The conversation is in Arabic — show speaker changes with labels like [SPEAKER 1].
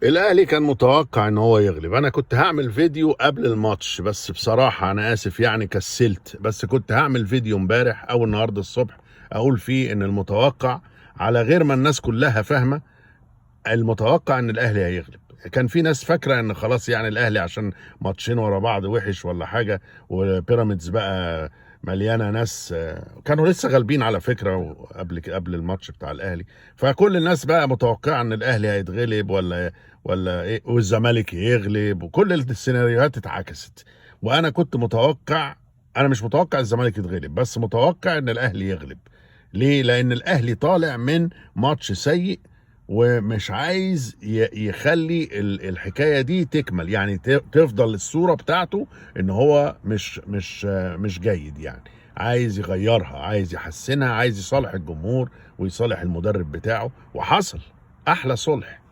[SPEAKER 1] الاهلي كان متوقع ان هو يغلب. انا كنت هعمل فيديو قبل الماتش، بس بصراحة انا اسف يعني كسلت، بس كنت هعمل فيديو امبارح او النهاردة الصبح اقول فيه ان المتوقع، على غير ما الناس كلها فاهمة، المتوقع ان الاهلي هيغلب. كان في ناس فاكره ان خلاص يعني الاهلي عشان ماتشين ورا بعض وحش ولا حاجه، وبيراميدز بقى مليانه ناس كانوا لسه غالبين على فكره قبل الماتش بتاع الاهلي. فكل الناس بقى متوقعه ان الاهلي هيتغلب ولا ايه، والزمالك يغلب، وكل السيناريوهات اتعكست. وانا كنت متوقع، انا مش متوقع الزمالك يتغلب، بس متوقع ان الاهلي يغلب. ليه؟ لان الاهلي طالع من ماتش سيء، ومش عايز يخلي الحكايه دي تكمل، يعني تفضل الصوره بتاعته ان هو مش جيد يعني. عايز يغيرها، عايز يحسنها، عايز يصالح الجمهور ويصالح المدرب بتاعه، وحصل احلى صلح.